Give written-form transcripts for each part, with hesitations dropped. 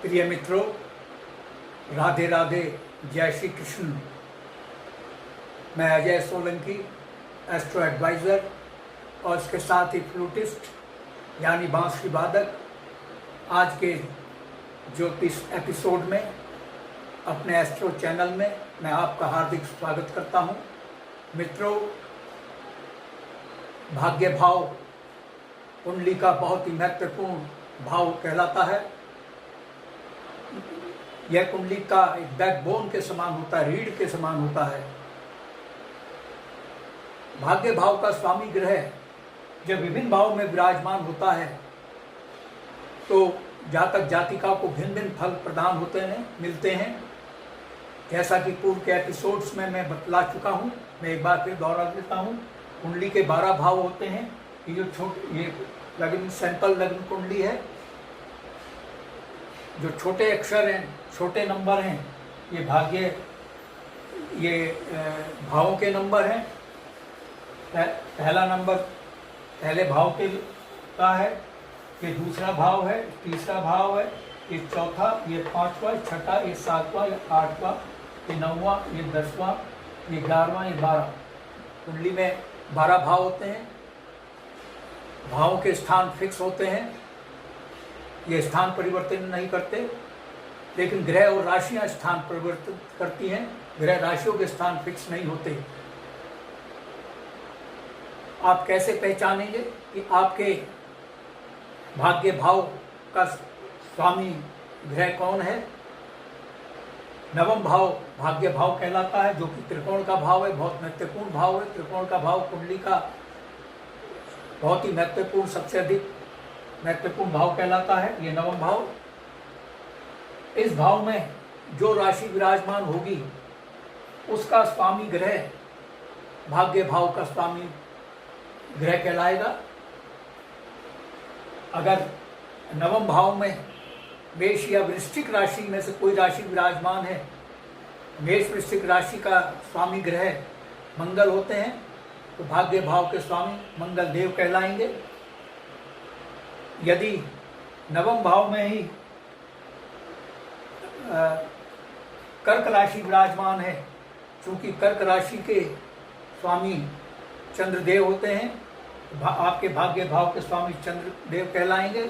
प्रिय मित्रों, राधे राधे, जय श्री कृष्ण। मैं अजय सोलंकी, एस्ट्रो एडवाइज़र और इसके साथ ही फ्लूटिस्ट यानी बांसुरी वादक। आज के ज्योतिष एपिसोड में अपने एस्ट्रो चैनल में मैं आपका हार्दिक स्वागत करता हूं। मित्रों, भाग्य भाव कुंडली का बहुत ही महत्वपूर्ण भाव कहलाता है। यह कुंडली का एक बैकबोन के समान होता है, रीढ़ के समान होता है। भाग्य भाव का स्वामी ग्रह जब विभिन्न भाव में विराजमान होता है तो जातक जातिका को भिन्न भिन्न फल प्रदान होते हैं, मिलते हैं। जैसा कि पूर्व के एपिसोड्स में मैं बतला चुका हूँ, मैं एक बार फिर दोहरा देता हूँ। कुंडली के 12 भाव होते हैं। ये लग्न सैंपल लग्न कुंडली है। जो छोटे अक्षर हैं, छोटे नंबर हैं, ये भाग्य, ये भावों के नंबर हैं। पहला नंबर पहले भाव के का है, ये दूसरा भाव है, तीसरा भाव है, ये चौथा, ये पांचवा, ये छठा, ये सातवां, ये आठवां, ये नौवां, ये 10वां, ये 11वां, ये 12। कुंडली में 12 भाव होते हैं। भावों के स्थान फिक्स होते हैं, ये स्थान परिवर्तन नहीं करते, लेकिन ग्रह और राशियां स्थान परिवर्तित करती हैं। ग्रह राशियों के स्थान फिक्स नहीं होते। आप कैसे पहचानेंगे कि आपके भाग्य भाव का स्वामी ग्रह कौन है? नवम भाव भाग्य भाव कहलाता है, जो कि त्रिकोण का भाव है, बहुत महत्वपूर्ण भाव है। त्रिकोण का भाव कुंडली का बहुत ही महत्वपूर्ण, सबसे अधिक महत्वपूर्ण भाव कहलाता है, ये नवम भाव। इस भाव में जो राशि विराजमान होगी उसका स्वामी ग्रह भाग्य भाव का स्वामी ग्रह कहलाएगा। अगर नवम भाव में मेष या वृश्चिक राशि में से कोई राशि विराजमान है, मेष वृश्चिक राशि का स्वामी ग्रह मंगल होते हैं, तो भाग्य भाव के स्वामी मंगल देव कहलाएंगे। यदि नवम भाव में ही कर्क राशि विराजमान है, चूंकि कर्क राशि के स्वामी चंद्रदेव होते हैं, आपके भाग्य भाव के स्वामी चंद्रदेव कहलाएंगे।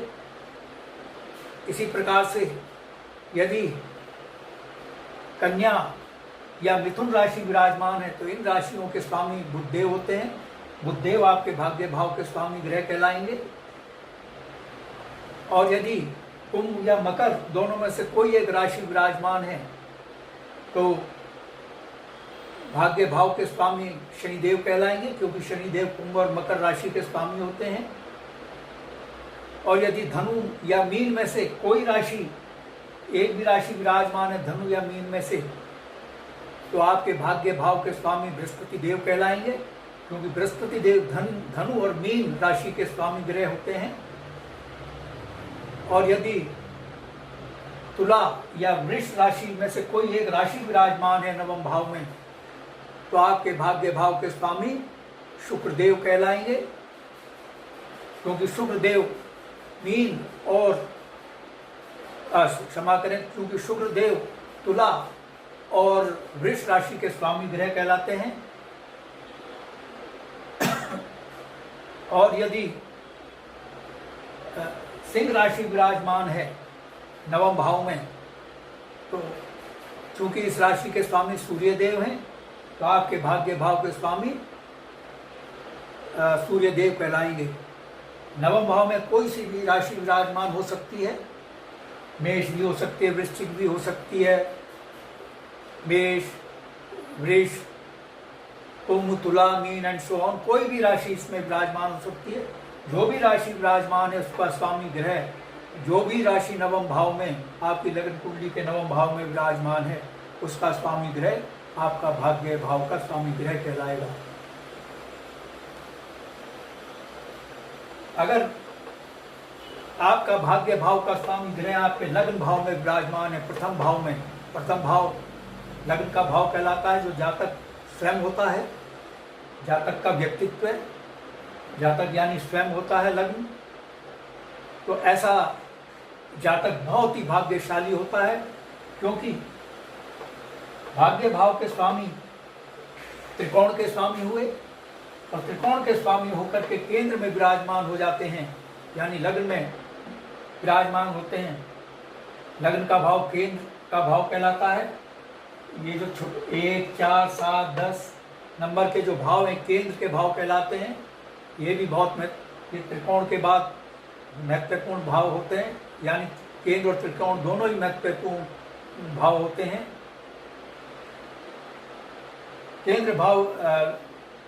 इसी प्रकार से यदि कन्या या मिथुन राशि विराजमान है तो इन राशियों के स्वामी बुधदेव होते हैं। बुधदेव आपके भाग्य भाव के स्वामी ग्रह कहलाएंगे। और यदि कुंभ या मकर दोनों में से कोई एक राशि विराजमान है तो भाग्य भाव के स्वामी शनिदेव कहलाएंगे, क्योंकि शनिदेव कुंभ और मकर राशि के स्वामी होते हैं। और यदि धनु या मीन में से कोई राशि, एक भी राशि विराजमान है धनु या मीन में से, तो आपके भाग्य भाव के स्वामी बृहस्पति देव कहलाएंगे, क्योंकि बृहस्पति देव धनु और मीन राशि के स्वामी ग्रह होते हैं। और यदि तुला या वृष राशि में से कोई एक राशि विराजमान है नवम भाव में, तो आपके भाग्य भाव के स्वामी शुक्रदेव कहलाएंगे, क्योंकि शुक्रदेव मीन और क्षमा करें, क्योंकि शुक्रदेव तुला और वृष राशि के स्वामी ग्रह कहलाते हैं। और यदि सिंह राशि विराजमान है नवम भाव में, तो चूंकि इस राशि के स्वामी सूर्यदेव हैं, तो आपके भाग्य भाव के स्वामी सूर्यदेव कहलाएंगे। नवम भाव में कोई सी भी राशि विराजमान हो सकती है, मेष भी हो सकती है, वृश्चिक भी हो सकती है, मेष, वृष, कुंभ, तुला, मीन एंड सो ऑन, कोई भी राशि इसमें विराजमान हो सकती है। जो भी राशि विराजमान है उसका स्वामी ग्रह, जो भी राशि नवम भाव में आपकी लग्न कुंडली के नवम भाव में विराजमान है, उसका स्वामी ग्रह आपका भाग्य भाव का स्वामी ग्रह कहलाएगा। अगर आपका भाग्य भाव का स्वामी ग्रह आपके लग्न भाव में विराजमान है, प्रथम भाव में, प्रथम भाव लग्न का भाव कहलाता है, जो जातक स्वयं होता है, जातक का व्यक्तित्व है, जातक यानी स्वयं होता है लग्न। तो ऐसा जातक बहुत ही भाग्यशाली होता है, क्योंकि भाग्य भाव के स्वामी त्रिकोण के स्वामी हुए और त्रिकोण के स्वामी होकर के केंद्र में विराजमान हो जाते हैं, यानी लग्न में विराजमान होते हैं। लग्न का भाव केंद्र का भाव कहलाता है। ये जो 1, 4, 7, 10 नंबर के जो भाव हैं केंद्र के भाव कहलाते हैं। ये भी बहुत ये त्रिकोण के बाद महत्वपूर्ण भाव होते हैं, यानी केंद्र और त्रिकोण दोनों ही महत्वपूर्ण भाव होते हैं। केंद्र भाव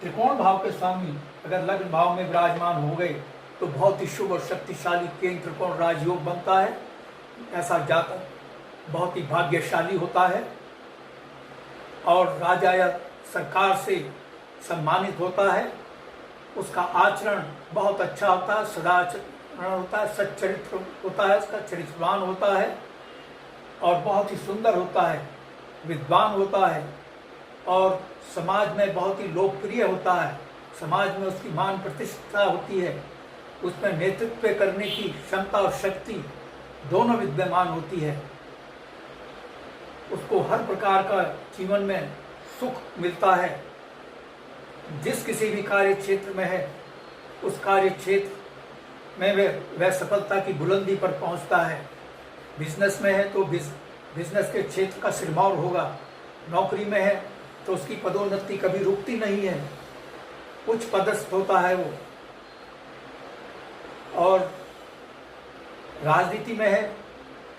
त्रिकोण भाव के स्वामी अगर लग्न भाव में विराजमान हो गए तो बहुत ही शुभ और शक्तिशाली केंद्र त्रिकोण राजयोग बनता है। ऐसा जातक बहुत ही भाग्यशाली होता है और राजा या सरकार से सम्मानित होता है। उसका आचरण बहुत अच्छा होता है, सदाचरण होता है, सच्चरित्र होता है, उसका चरित्रवान होता है और बहुत ही सुंदर होता है, विद्वान होता है और समाज में बहुत ही लोकप्रिय होता है। समाज में उसकी मान प्रतिष्ठा होती है, उसमें नेतृत्व करने की क्षमता और शक्ति दोनों विद्यमान होती है। उसको हर प्रकार का जीवन में सुख मिलता है। जिस किसी भी कार्य क्षेत्र में है उस कार्य क्षेत्र में वह सफलता की बुलंदी पर पहुंचता है। बिजनेस में है तो बिजनेस के क्षेत्र का सिरमौर होगा। नौकरी में है तो उसकी पदोन्नति कभी रुकती नहीं है, उच्च पदस्थ होता है वो। और राजनीति में है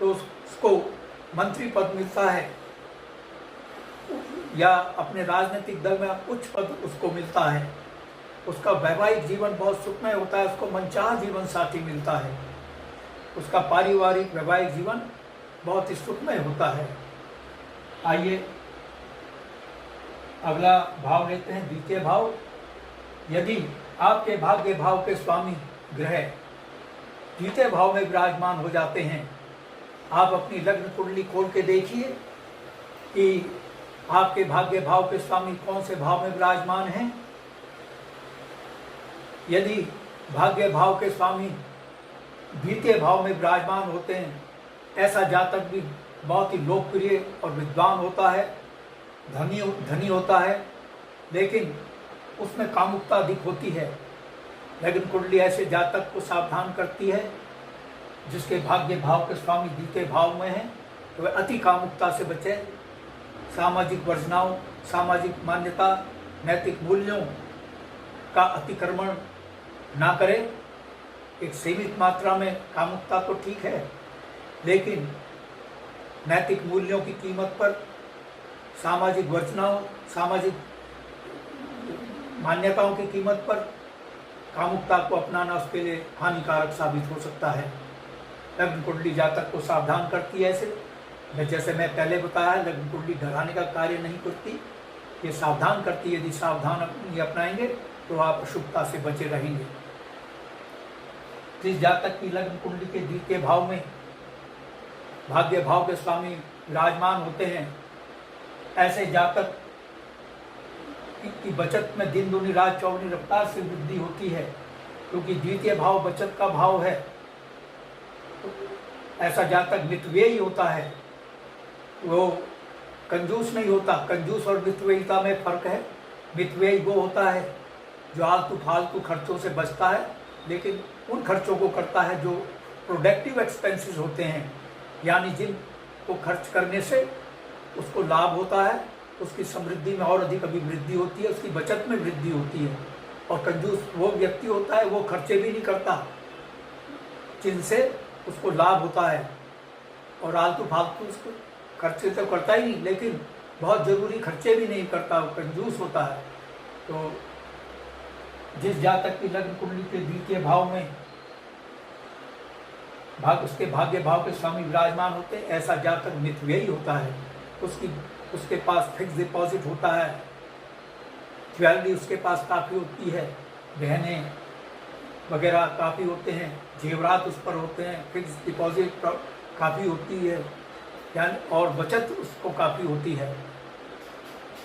तो उसको मंत्री पद मिलता है या अपने राजनीतिक दल में उच्च पद उसको मिलता है। उसका वैवाहिक जीवन बहुत सुखमय होता है, उसको मनचाहा जीवन साथी मिलता है। उसका पारिवारिक वैवाहिक जीवन बहुत ही सुखमय होता है। आइए अगला भाव लेते हैं, द्वितीय भाव। यदि आपके भाग्य भाव के स्वामी ग्रह द्वितीय भाव में विराजमान हो जाते हैं, आप अपनी लग्न कुंडली खोल के देखिए कि आपके भाग्य भाव के स्वामी कौन से भाव में विराजमान हैं। यदि भाग्य भाव के स्वामी द्वितीय भाव में विराजमान होते हैं, ऐसा जातक भी बहुत ही लोकप्रिय और विद्वान होता है, धनी होता है, लेकिन उसमें कामुकता अधिक होती है। लग्न कुंडली ऐसे जातक को सावधान करती है जिसके भाग्य भाव के स्वामी द्वितीय भाव में हैं, तो वह अति कामुकता से बचे। सामाजिक वर्जनाओं, सामाजिक मान्यता, नैतिक मूल्यों का अतिक्रमण ना करे। एक सीमित मात्रा में कामुकता तो ठीक है, लेकिन नैतिक मूल्यों की कीमत पर सामाजिक वर्जनाओं, सामाजिक मान्यताओं की कीमत पर कामुकता को अपनाना उसके लिए हानिकारक साबित हो सकता है। लग्न कुंडली जातक को सावधान करती है। ऐसे जैसे मैं पहले बताया, लग्न कुंडली डराने का कार्य नहीं करती, ये सावधान करती है। यदि सावधान अपनाएंगे तो आप अशुभता से बचे रहेंगे। जिस जातक की लग्न कुंडली के द्वितीय भाव में भाग्य भाव के स्वामी विराजमान होते हैं, ऐसे जातक की बचत में दिन दूनी रात चौगुनी रफ्तार से वृद्धि होती है, क्योंकि द्वितीय भाव बचत का भाव है। तो ऐसा जातक मितव्ययी होता है, वो कंजूस नहीं होता। कंजूस और मितव्ययिता में फर्क है। मितव्ययी वो होता है जो आलतू फालतू खर्चों से बचता है, लेकिन उन खर्चों को करता है जो प्रोडक्टिव एक्सपेंसेस होते हैं, यानी जिनको खर्च करने से उसको लाभ होता है, उसकी समृद्धि में और अधिक अभिवृद्धि होती है, उसकी बचत में वृद्धि होती है। और कंजूस वो व्यक्ति होता है, वो खर्चे भी नहीं करता जिनसे उसको लाभ होता है, और आलतू फालतू उसको खर्चे तो करता ही नहीं, लेकिन बहुत ज़रूरी खर्चे भी नहीं करता, वो कंजूस होता है। तो जिस जातक की लग्न कुंडली के द्वितीय भाव में उसके भाग्य भाव के स्वामी विराजमान होते हैं, ऐसा जातक मितव्ययी होता है। उसके पास फिक्स डिपॉजिट होता है, ज्वेलरी उसके पास काफ़ी होती है, गहने वगैरह काफ़ी होते हैं, जेवरात उस पर होते हैं, फिक्स डिपॉजिट काफ़ी होती है, यानी और बचत उसको काफ़ी होती है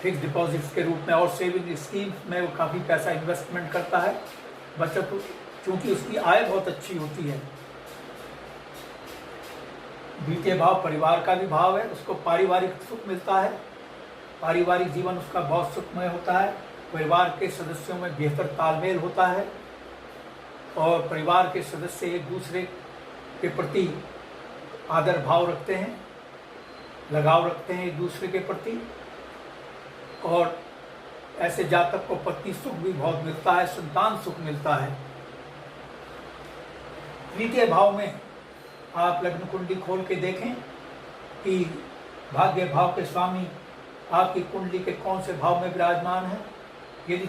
फिक्स डिपॉजिट्स के रूप में, और सेविंग स्कीम में वो काफ़ी पैसा इन्वेस्टमेंट करता है। बचत, चूँकि उसकी आय बहुत अच्छी होती है। द्वितीय भाव परिवार का भी भाव है, उसको पारिवारिक सुख मिलता है, पारिवारिक जीवन उसका बहुत सुखमय होता है, परिवार के सदस्यों में बेहतर तालमेल होता है और परिवार के सदस्य एक दूसरे के प्रति आदर भाव रखते हैं, लगाव रखते हैं एक दूसरे के प्रति, और ऐसे जातक को पत्नी सुख भी बहुत मिलता है, संतान सुख मिलता है। तृतीय भाव में आप लग्न कुंडली खोल के देखें कि भाग्य भाव के स्वामी आपकी कुंडली के कौन से भाव में विराजमान है। यदि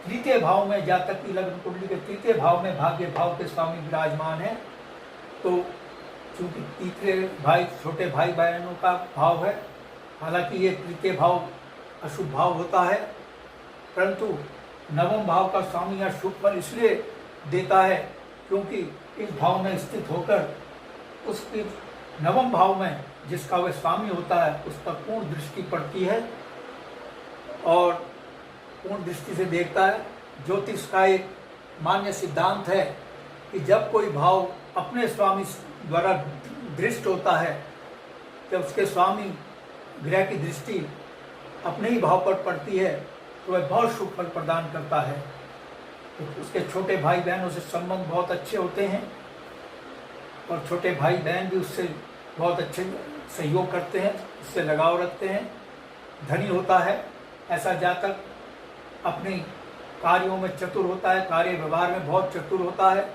तृतीय भाव में जातक की लग्न कुंडली के तृतीय भाव में भाग्य भाव के स्वामी विराजमान है, तो चूंकि तीसरे भाई छोटे भाई बहनों का भाव है, हालांकि ये तृतीय भाव अशुभ भाव होता है, परंतु नवम भाव का स्वामी यह शुभ फल इसलिए देता है क्योंकि इस भाव में स्थित होकर उसके नवम भाव में जिसका वह स्वामी होता है उस पर पूर्ण दृष्टि पड़ती है और पूर्ण दृष्टि से देखता है। ज्योतिष का एक मान्य सिद्धांत है कि जब कोई भाव अपने स्वामी द्वारा दृष्ट होता है, जब उसके स्वामी ग्रह की दृष्टि अपने ही भाव पर पड़ती है तो वह बहुत शुभ फल प्रदान करता है। तो उसके छोटे भाई बहनों से संबंध बहुत अच्छे होते हैं और छोटे भाई बहन भी उससे बहुत अच्छे सहयोग करते हैं, उससे लगाव रखते हैं। धनी होता है ऐसा जातक, अपने कार्यों में चतुर होता है, कार्य व्यवहार में बहुत चतुर होता है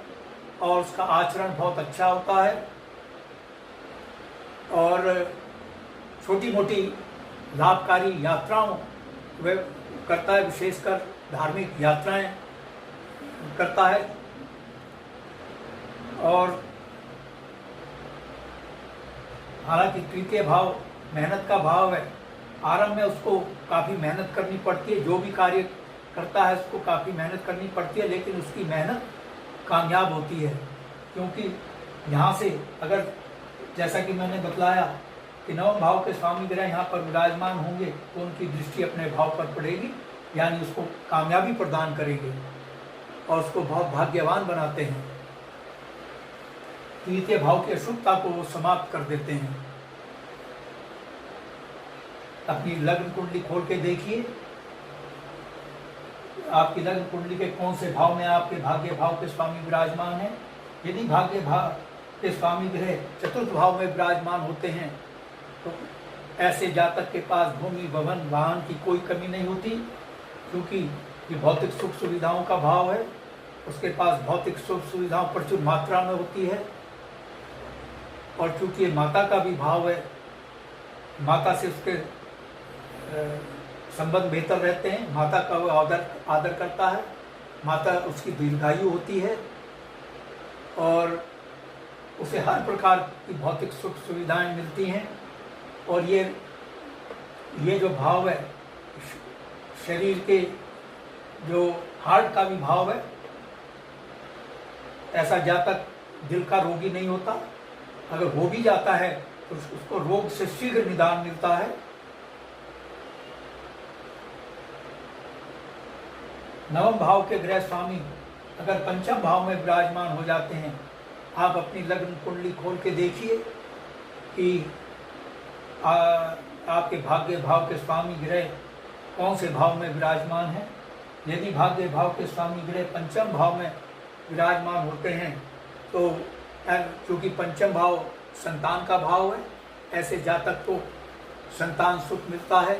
और उसका आचरण बहुत अच्छा होता है और छोटी मोटी लाभकारी यात्राओं वह करता है, विशेषकर धार्मिक यात्राएं करता है। और हालांकि तृतीय भाव मेहनत का भाव है, आरंभ में उसको काफ़ी मेहनत करनी पड़ती है, जो भी कार्य करता है उसको काफ़ी मेहनत करनी पड़ती है, लेकिन उसकी मेहनत कामयाब होती है क्योंकि यहाँ से अगर जैसा कि मैंने बतलाया कि नवम भाव के स्वामी ग्रह यहाँ पर विराजमान होंगे तो उनकी दृष्टि अपने भाव पर पड़ेगी, यानी उसको कामयाबी प्रदान करेंगे और उसको बहुत भाग्यवान बनाते हैं। तृतीय भाव की अशुभता को वो समाप्त कर देते हैं। अपनी लग्न कुंडली खोल के देखिए आपकी लग्न कुंडली के कौन से भाव में आपके भाग्य भाव के स्वामी विराजमान हैं। यदि भाग्य भाव के स्वामी ग्रह चतुर्थ भाव में विराजमान होते हैं तो ऐसे जातक के पास भूमि भवन वाहन की कोई कमी नहीं होती क्योंकि ये भौतिक सुख सुविधाओं का भाव है, उसके पास भौतिक सुख सुविधाओं प्रचुर मात्रा में होती है और चूंकि ये माता का भी भाव है, माता से उसके संबंध बेहतर रहते हैं, माता का वो आदर करता है, माता उसकी दीर्घायु होती है और उसे हर प्रकार की भौतिक सुख सुविधाएं मिलती हैं। और ये जो भाव है शरीर के जो हार्ट का भी भाव है, ऐसा जातक दिल का रोगी नहीं होता, अगर हो भी जाता है तो उसको रोग से शीघ्र निदान मिलता है। नवम भाव के ग्रह स्वामी अगर पंचम भाव में विराजमान हो जाते हैं, आप अपनी लग्न कुंडली खोल के देखिए कि आपके भाग्य भाव के स्वामी ग्रह कौन से भाव में विराजमान हैं। यदि भाग्य भाव के स्वामी ग्रह पंचम भाव में विराजमान होते हैं तो क्योंकि पंचम भाव संतान का भाव है, ऐसे जातक को संतान सुख मिलता है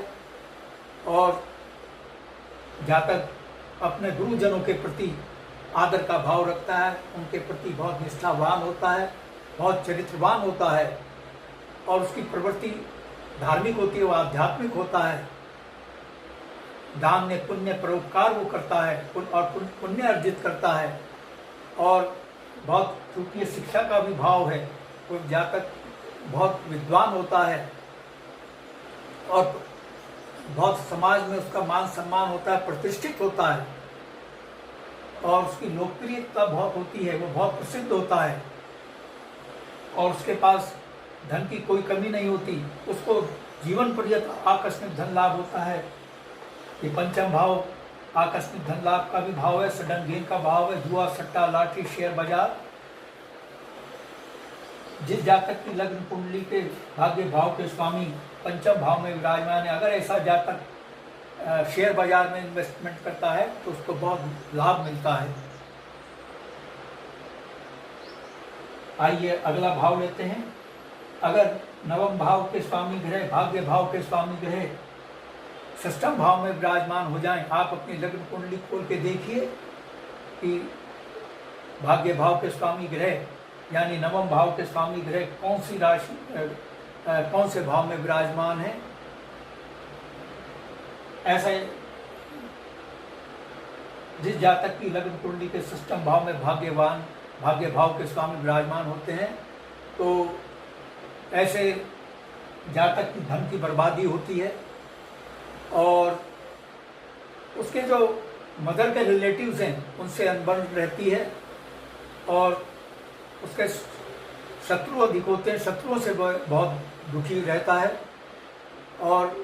और जातक अपने गुरुजनों के प्रति आदर का भाव रखता है, उनके प्रति बहुत निष्ठावान होता है, बहुत चरित्रवान होता है और उसकी प्रवृत्ति धार्मिक होती है, वो आध्यात्मिक होता है। दान में पुण्य परोपकार वो करता है और पुण्य अर्जित करता है और बहुत चूंकि शिक्षा का भी भाव है, वो जातक बहुत विद्वान होता है और बहुत समाज में उसका मान सम्मान होता है, प्रतिष्ठित होता है और उसकी लोकप्रियता बहुत होती है, वो बहुत प्रसिद्ध होता है और उसके पास धन की कोई कमी नहीं होती, उसको जीवन पर्यंत आकस्मिक धन लाभ होता है। ये पंचम भाव आकस्मिक धन लाभ का भी भाव है, सडन गेन का भाव है, जुआ सट्टा लाटरी शेयर बाजार जिस जातक की लग्न कुंडली के भाग्य भाव के स्वामी पंचम भाव में विराजमान है, अगर ऐसा जातक शेयर बाजार में इन्वेस्टमेंट करता है तो उसको बहुत लाभ मिलता है। आइए अगला भाव लेते हैं। अगर नवम भाव के स्वामी ग्रह, भाग्य भाव के स्वामी ग्रह षष्ठम भाव में विराजमान हो जाएं, आप अपनी लग्न कुंडली खोल के देखिए कि भाग्य भाव के स्वामी ग्रह यानी नवम भाव के स्वामी ग्रह कौन सी राशि कौन से भाव में विराजमान है। ऐसे जिस जातक की लग्न कुंडली के षष्ठम भाव में भाग्य भाव के स्वामी विराजमान होते हैं तो ऐसे जातक की धन की बर्बादी होती है और उसके जो मदर के रिलेटिव्स हैं उनसे अनबन रहती है और उसके शत्रु अधिक होते हैं, शत्रुओं से बहुत दुखी रहता है और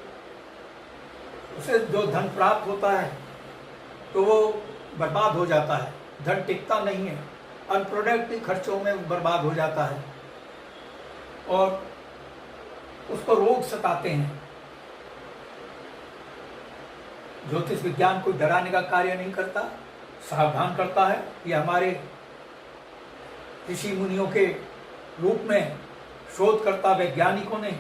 उसे जो धन प्राप्त होता है तो वो बर्बाद हो जाता है, धन टिकता नहीं है, अनप्रोडक्टिव खर्चों में बर्बाद हो जाता है और उसको रोग सताते हैं। ज्योतिष विज्ञान कोई डराने का कार्य नहीं करता, सावधान करता है। ये हमारे ऋषि मुनियों के रूप में शोधकर्ता वैज्ञानिकों ने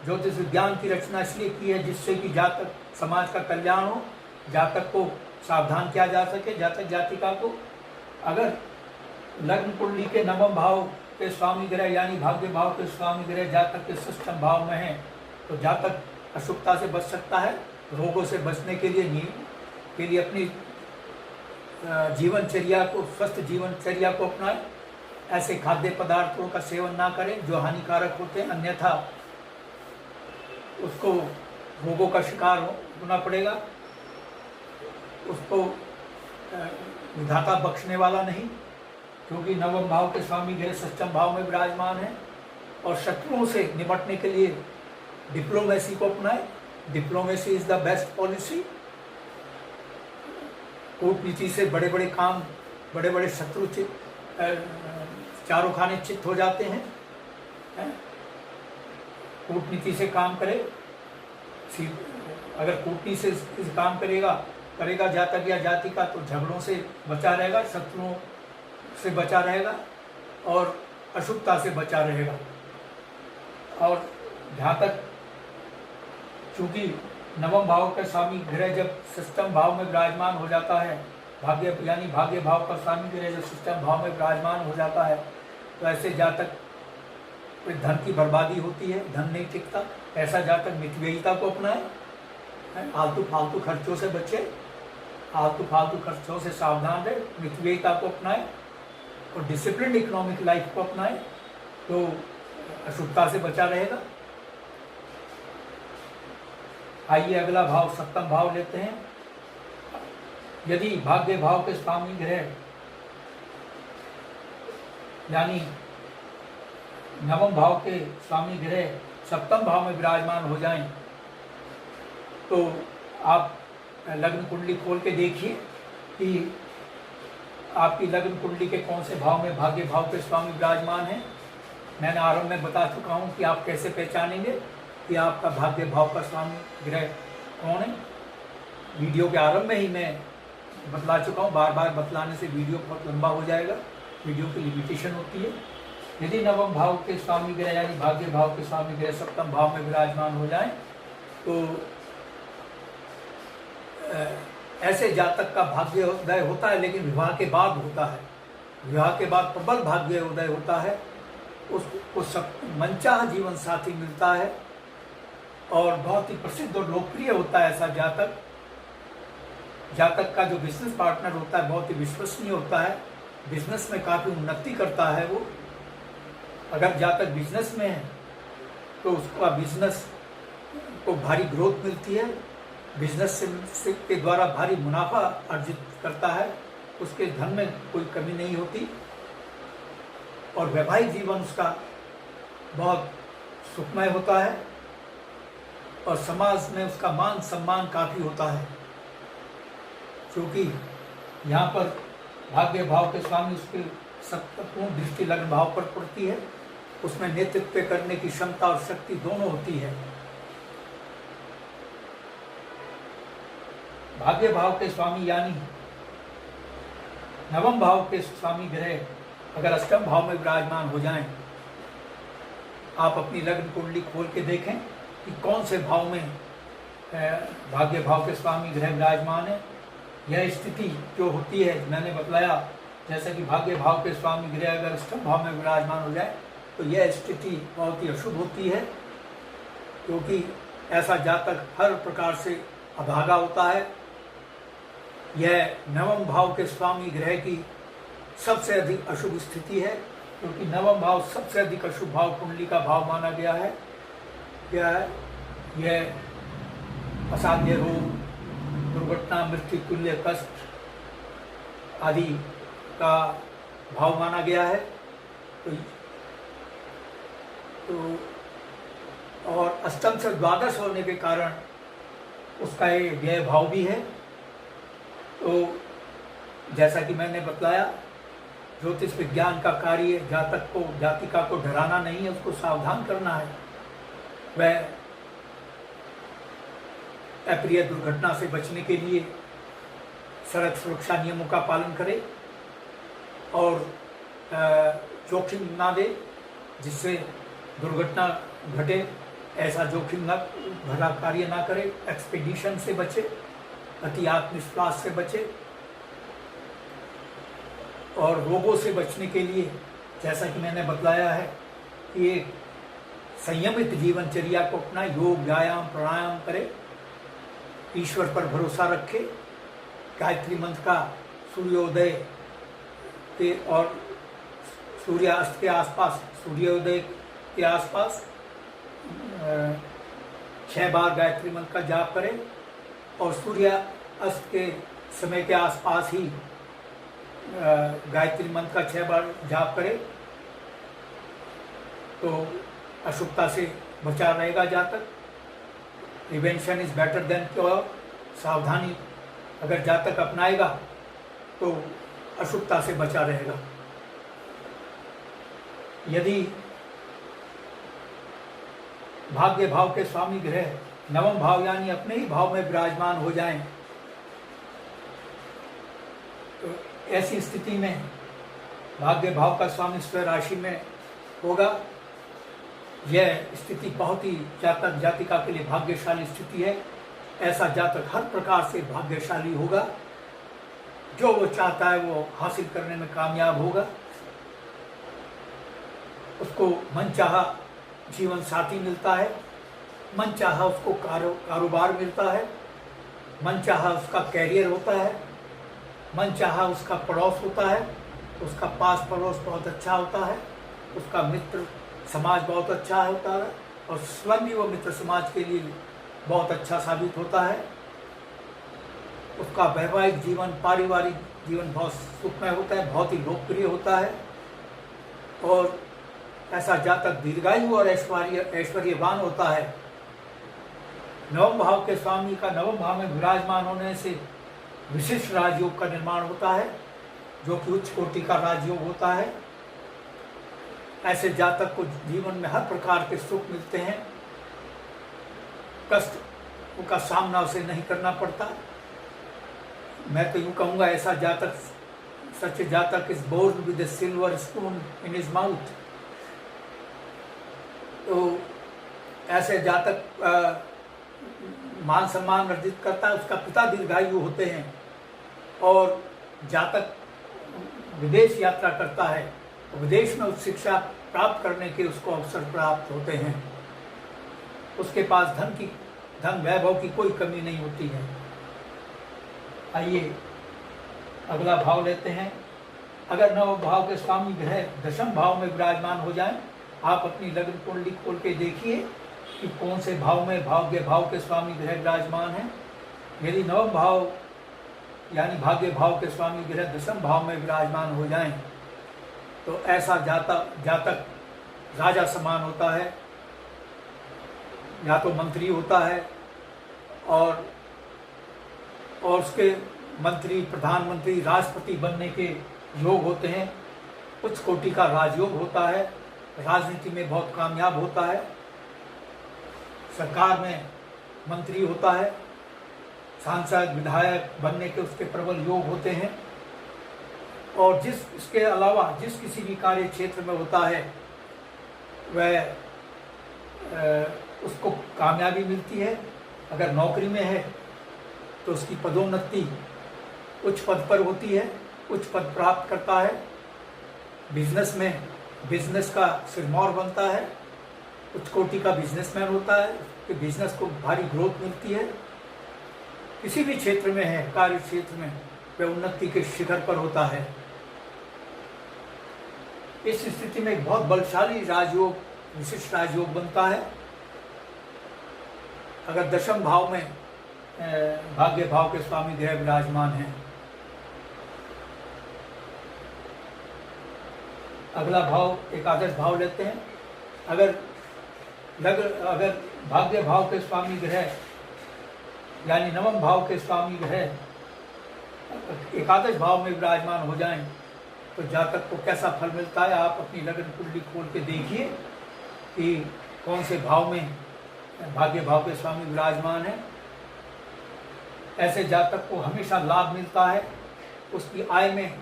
ज्योतिष विज्ञान की रचना इसलिए की है जिससे कि जातक समाज का कल्याण हो, जातक को सावधान किया जा सके। जातक जातिका को अगर लग्न कुंडली के नवम भाव के स्वामी ग्रह यानी भाग्य भाव के स्वामी ग्रह जातक के षष्ठम भाव में है तो जातक अशुभता से बच सकता है। रोगों से बचने के लिए अपनी जीवनचर्या को, स्वस्थ जीवनचर्या को अपनाएं। ऐसे खाद्य पदार्थों का सेवन ना करें जो हानिकारक होते हैं, अन्यथा उसको रोगों का शिकार होना पड़ेगा। उसको विधाता बख्शने वाला नहीं, क्योंकि नवम भाव के स्वामी ग्रह षष्ठम भाव में विराजमान है। और शत्रुओं से निपटने के लिए डिप्लोमेसी को अपनाएं। Diplomacy is the best policy. कूटनीति से बड़े बड़े काम, बड़े बड़े शत्रु चारों खाने चित्त हो जाते हैं। कूटनीति से काम करे, अगर कूटनीति से काम करेगा जातक या जाति का तो झगड़ों से बचा रहेगा, शत्रुओं से बचा रहेगा और अशुभता से बचा रहेगा। और जहाँ तक चूँकि नवम भाव का स्वामी ग्रह जब षष्ठम भाव में विराजमान हो जाता है, भाग्य भाव का स्वामी ग्रह जब षष्ठम भाव में विराजमान हो जाता है तो ऐसे जातक कोई धन की बर्बादी होती है, धन नहीं टिकता। ऐसा जातक मितव्ययिता को अपनाए, आलतू फालतू खर्चों से बचे, आलतू फालतू खर्चों से सावधान रहे, मितव्ययिता को अपनाए और डिसिप्लिन इकोनॉमिक लाइफ को अपनाए तो अशुभता से बचा रहेगा। आइए अगला भाव सप्तम भाव लेते हैं। यदि भाग्य भाव के स्वामी ग्रह यानी नवम भाव के स्वामी ग्रह सप्तम भाव में विराजमान हो जाएं तो आप लग्न कुंडली खोल के देखिए कि आपकी लग्न कुंडली के कौन से भाव में भाग्य भाव के स्वामी विराजमान हैं। मैंने आरंभ में बता चुका हूँ कि आप कैसे पहचानेंगे कि आपका भाग्य भाव का स्वामी ग्रह कौन है। वीडियो के आरंभ में ही मैं बतला चुका हूँ, बार बार बतलाने से वीडियो बहुत लंबा हो जाएगा, वीडियो की लिमिटेशन होती है। यदि नवम भाव के स्वामी ग्रह यानी भाग्य भाव के स्वामी ग्रह सप्तम भाव में विराजमान हो जाएं तो ऐसे जातक का भाग्य उदय होता है, लेकिन विवाह के बाद होता है। विवाह के बाद प्रबल भाग्य उदय होता है, उसको मनचाहा जीवन साथी मिलता है और बहुत ही प्रसिद्ध और लोकप्रिय होता है। ऐसा जातक का जो बिजनेस पार्टनर होता है बहुत ही विश्वसनीय होता है, बिजनेस में काफ़ी उन्नति करता है वो। अगर जातक बिजनेस में है तो उसका बिजनेस को भारी ग्रोथ मिलती है, बिजनेस से के द्वारा भारी मुनाफा अर्जित करता है, उसके धन में कोई कमी नहीं होती और वैवाहिक जीवन उसका बहुत सुखमय होता है और समाज में उसका मान सम्मान काफ़ी होता है। क्योंकि यहाँ पर भाग्य भाव के स्वामी उसके सप्तम दृष्टि लग्न भाव पर पड़ती है उसमें नेतृत्व करने की क्षमता और शक्ति दोनों होती है। भाग्य भाव के स्वामी यानी नवम भाव के स्वामी ग्रह अगर अष्टम भाव में विराजमान हो जाएं, आप अपनी लग्न कुंडली खोल के देखें कि कौन से भाव में भाग्य भाव के स्वामी ग्रह विराजमान है। यह स्थिति जो होती है, मैंने बतलाया, जैसे कि भाग्य भाव के स्वामी ग्रह अगर अष्टम भाव में विराजमान हो जाए तो यह स्थिति बहुत ही अशुभ होती है, क्योंकि ऐसा जातक हर प्रकार से अभागा होता है। यह नवम भाव के स्वामी ग्रह की सबसे अधिक अशुभ स्थिति है, क्योंकि नवम भाव सबसे अधिक अशुभ भाव कुंडली का भाव माना गया है। यह असाध्य रोग, दुर्घटना, मृत्यु तुल्य कष्ट आदि का भाव माना गया है। तो और अष्टम से द्वादश होने के कारण उसका ये व्यय भाव भी है। तो जैसा कि मैंने बतलाया, ज्योतिष विज्ञान का कार्य जातक को, जातिका को डराना नहीं है, उसको सावधान करना है। वह अप्रिय दुर्घटना से बचने के लिए सड़क सुरक्षा नियमों का पालन करे और जोखिम ना दे, जिससे दुर्घटना घटे। ऐसा जोखिम न भरा कार्य ना करे। एक्सपीडिशन से बचे, अति आत्मविश्वास से बचे और रोगों से बचने के लिए, जैसा कि मैंने बतलाया है, कि एक संयमित जीवनचर्या को अपना योग, व्यायाम, प्राणायाम करे, ईश्वर पर भरोसा रखे, गायत्री मंत्र का सूर्योदय के और सूर्यास्त के आसपास, सूर्योदय के आसपास 6 बार गायत्री मंत्र का जाप करें और सूर्यास्त के समय के आसपास ही गायत्री मंत्र का 6 बार जाप करें तो अशुभता से बचा रहेगा जातक। Prevention is better than cure. सावधानी अगर जातक अपनाएगा तो अशुभता से बचा रहेगा। यदि भाग्य भाव के स्वामी ग्रह नवम भाव यानी अपने ही भाव में विराजमान हो जाएं, तो ऐसी स्थिति में भाग्य भाव का स्वामी स्व राशि में होगा। यह स्थिति बहुत ही जातक जातिका के लिए भाग्यशाली स्थिति है। ऐसा जातक हर प्रकार से भाग्यशाली होगा। जो वो चाहता है वो हासिल करने में कामयाब होगा। उसको मनचाहा जीवन साथी मिलता है, मनचाहा उसको कारोबार मिलता है, मनचाहा उसका कैरियर होता है, मनचाहा उसका पड़ोस होता है, उसका पास पड़ोस बहुत अच्छा होता है, उसका मित्र समाज बहुत अच्छा होता है और स्वयं भी वो मित्र समाज के लिए बहुत अच्छा साबित होता है। उसका वैवाहिक जीवन, पारिवारिक जीवन बहुत सुखमय होता है, बहुत ही लोकप्रिय होता है और ऐसा जातक दीर्घायु और ऐश्वर्यवान होता है। नवम भाव के स्वामी का नवम भाव में विराजमान होने से विशिष्ट राजयोग का निर्माण होता है, जो कि उच्च कोटि का राजयोग होता है। ऐसे जातक को जीवन में हर प्रकार के सुख मिलते हैं, कष्ट का सामना उसे नहीं करना पड़ता। मैं तो यूँ कहूँगा, ऐसा जातक, सच जातक is born with a silver spoon in his mouth. तो ऐसे जातक मान सम्मान अर्जित करता है, उसका पिता दीर्घायु होते हैं और जातक विदेश यात्रा करता है तो विदेश में उच्च शिक्षा प्राप्त करने के उसको अवसर प्राप्त होते हैं। उसके पास धन वैभव की कोई कमी नहीं होती है। आइए अगला भाव लेते हैं। अगर नव भाव के स्वामी ग्रह दशम भाव में विराजमान हो जाएं, आप अपनी लग्न कुंडली खोल के देखिए कि कौन से भाव में भाग्य भाव के स्वामी ग्रह विराजमान हैं। यदि नवम भाव यानी भाग्य भाव के स्वामी ग्रह दशम भाव में विराजमान हो जाएं, तो ऐसा जातक राजा समान होता है, या तो मंत्री होता है और उसके मंत्री, प्रधानमंत्री, राष्ट्रपति बनने के योग होते हैं। उच्च कोटि का राजयोग होता है राजनीति में बहुत कामयाब होता है, सरकार में मंत्री होता है, सांसद विधायक बनने के उसके प्रबल योग होते हैं, और इसके अलावा जिस किसी भी कार्य क्षेत्र में होता है वह उसको कामयाबी मिलती है। अगर नौकरी में है तो उसकी पदोन्नति उच्च पद पर होती है, उच्च पद प्राप्त करता है। बिजनेस में बिजनेस का सिरमौर बनता है, उच्च कोटि का बिजनेसमैन होता है, कि बिजनेस को भारी ग्रोथ मिलती है। किसी भी क्षेत्र में है, कार्य क्षेत्र में, वह उन्नति के शिखर पर होता है। इस स्थिति में एक बहुत बलशाली राजयोग, विशिष्ट राजयोग बनता है। अगर दशम भाव में भाग्य भाव के स्वामी ग्रह विराजमान हैं। अगला भाव एकादश भाव लेते हैं। अगर भाग्य भाव के स्वामी ग्रह यानी नवम भाव के स्वामी ग्रह एकादश भाव में विराजमान हो जाएं तो जातक को कैसा फल मिलता है, आप अपनी लगन कुंडली खोल के देखिए कि कौन से भाव में भाग्य भाव के स्वामी विराजमान है। ऐसे जातक को हमेशा लाभ मिलता है, उसकी आय में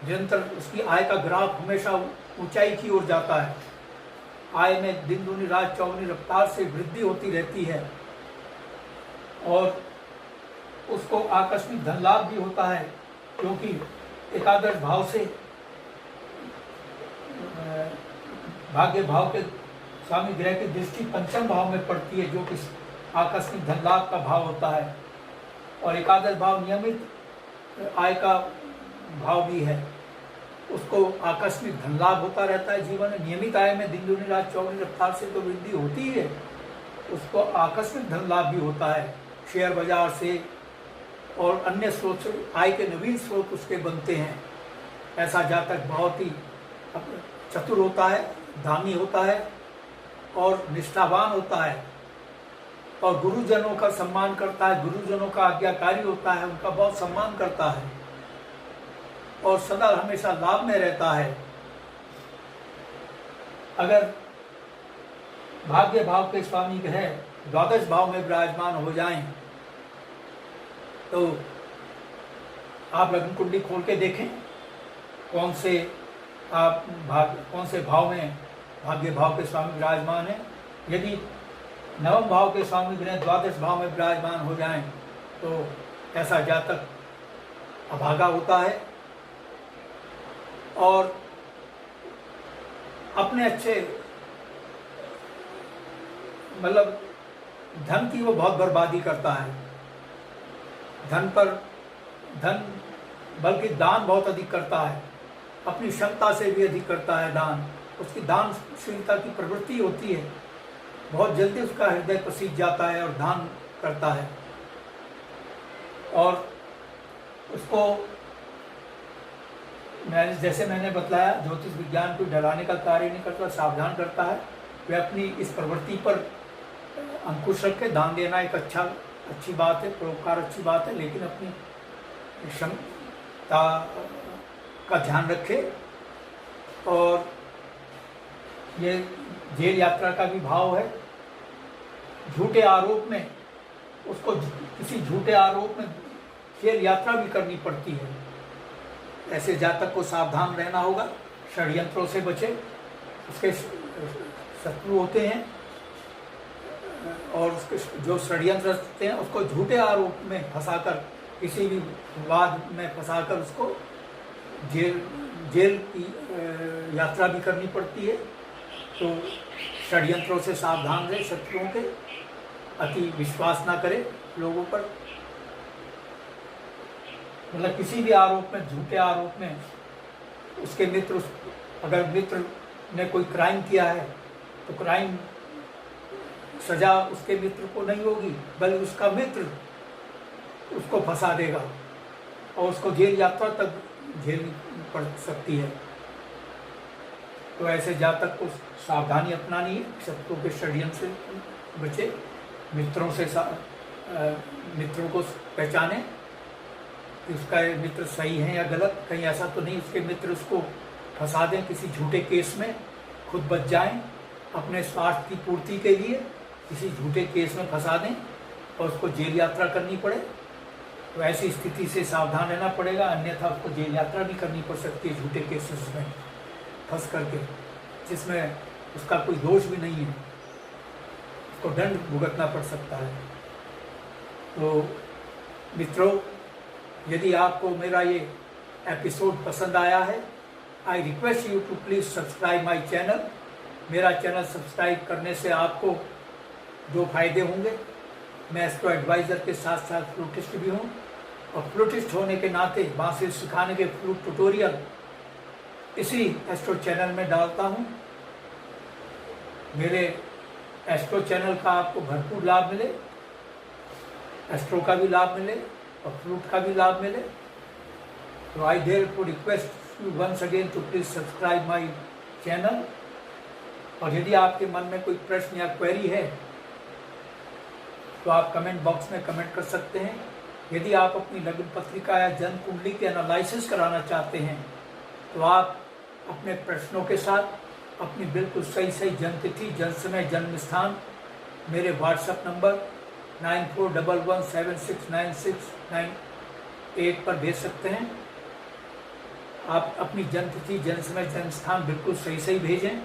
निरंतर, उसकी आय का ग्राफ हमेशा ऊंचाई की ओर जाता है। आय में दिन दूनी रात चौगुनी रफ्तार से वृद्धि होती रहती है, और उसको आकस्मिक धन लाभ भी होता है, क्योंकि एकादश भाव से भाग्य भाव के स्वामी ग्रह की दृष्टि पंचम भाव में पड़ती है, जो कि आकस्मिक धन लाभ का भाव होता है। और एकादश भाव नियमित आय का भाव भी है, उसको आकस्मिक धन लाभ होता रहता है। जीवन में नियमित आय में दिन दूनी रात चौगुनी रफ्तार से तो वृद्धि होती ही है, उसको आकस्मिक धन लाभ भी होता है, शेयर बाजार से और अन्य स्रोत से आय के नवीन स्रोत उसके बनते हैं। ऐसा जातक बहुत ही चतुर होता है, दानी होता है और निष्ठावान होता है, और गुरुजनों का सम्मान करता है, गुरुजनों का आज्ञाकारी होता है, उनका बहुत सम्मान करता है और सदा हमेशा लाभ में रहता है। अगर भाग्य भाव के स्वामी ग्रह द्वादश भाव में विराजमान हो जाएं तो आप लग्न कुंडली खोल के देखें कौन से भाव में भाग्य भाव के स्वामी विराजमान है। यदि नवम भाव के स्वामी ग्रह द्वादश भाव में विराजमान हो जाएं तो ऐसा जातक अभागा होता है और अपने अच्छे मतलब धन की वो बहुत बर्बादी करता है। धन बल्कि दान बहुत अधिक करता है, अपनी क्षमता से भी अधिक करता है दान। उसकी दानशीलता की प्रवृत्ति होती है, बहुत जल्दी उसका हृदय पसीज जाता है और दान करता है। और उसको जैसे मैंने बतलाया, ज्योतिष विज्ञान को डराने का कार्य नहीं करता, सावधान करता है। वह अपनी इस प्रवृत्ति पर अंकुश रख के दान देना एक अच्छी बात है, परोपकार अच्छी बात है, लेकिन अपनी क्षमता का ध्यान रखे। और ये जेल यात्रा का भी भाव है। झूठे आरोप में उसको किसी झूठे आरोप में जेल यात्रा भी करनी पड़ती है। ऐसे जातक को सावधान रहना होगा, षड्यंत्रों से बचे, उसके शत्रु होते हैं और उसके जो षड्यंत्र होते हैं उसको झूठे आरोप में फंसाकर, किसी भी विवाद में फंसाकर उसको जेल की यात्रा भी करनी पड़ती है। तो षड्यंत्रों से सावधान रहे, शत्रुओं के अति विश्वास ना करे लोगों पर। मतलब किसी भी आरोप में, झूठे आरोप में उसके मित्र, अगर मित्र ने कोई क्राइम किया है तो क्राइम सजा उसके मित्र को नहीं होगी, बल्कि उसका मित्र उसको फंसा देगा और उसको जेल यात्रा तक झेलनी पड़ सकती है। तो ऐसे जातक को सावधानी अपनानी है, शत्रुओं के षड्यंत्र से बचे, मित्रों से मित्रों को पहचाने कि उसका मित्र सही है या गलत, कहीं ऐसा तो नहीं उसके मित्र उसको फंसा दें किसी झूठे केस में खुद बच जाएं, अपने स्वार्थ की पूर्ति के लिए किसी झूठे केस में फंसा दें और उसको जेल यात्रा करनी पड़े, तो ऐसी स्थिति से सावधान रहना पड़ेगा, अन्यथा उसको जेल यात्रा भी करनी पड़ सकती है झूठे केसेस में फंस करके, जिसमें उसका कोई दोष भी नहीं है, उसको दंड भुगतना पड़ सकता है। तो मित्रों, यदि आपको मेरा ये एपिसोड पसंद आया है, I request you to please subscribe my channel. मेरा चैनल सब्सक्राइब करने से आपको दो फायदे होंगे। मैं एस्ट्रो एडवाइज़र के साथ साथ फ्लूटिस्ट भी हूँ, और फ्लूटिस्ट होने के नाते बांसुरी सिखाने के फ्लूट ट्यूटोरियल इसी एस्ट्रो चैनल में डालता हूँ। मेरे एस्ट्रो चैनल का आपको भरपूर लाभ मिले, एस्ट्रो का भी लाभ मिले और फ्लूट का भी लाभ मिले। तो I therefore request you once again to please subscribe my channel. और यदि आपके मन में कोई प्रश्न या क्वेरी है तो आप कमेंट बॉक्स में कमेंट कर सकते हैं। यदि आप अपनी लग्न पत्रिका या जन्म कुंडली के एनालिसिस कराना चाहते हैं तो आप अपने प्रश्नों के साथ अपनी बिल्कुल सही जन्म तिथि, जन्म समय, जन्म स्थान मेरे व्हाट्सएप नंबर 9411769698 पर भेज सकते हैं। आप अपनी जन्म तिथि, जन्म समय, जन्म स्थान बिल्कुल सही भेजें।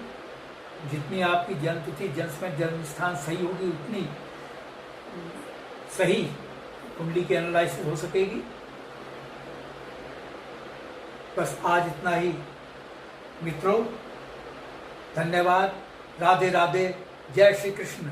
जितनी आपकी जन्म तिथि, जन्म समय, जन्म स्थान सही होगी उतनी सही कुंडली की एनालिसिस हो सकेगी। बस आज इतना ही मित्रों, धन्यवाद। राधे राधे, जय श्री कृष्ण।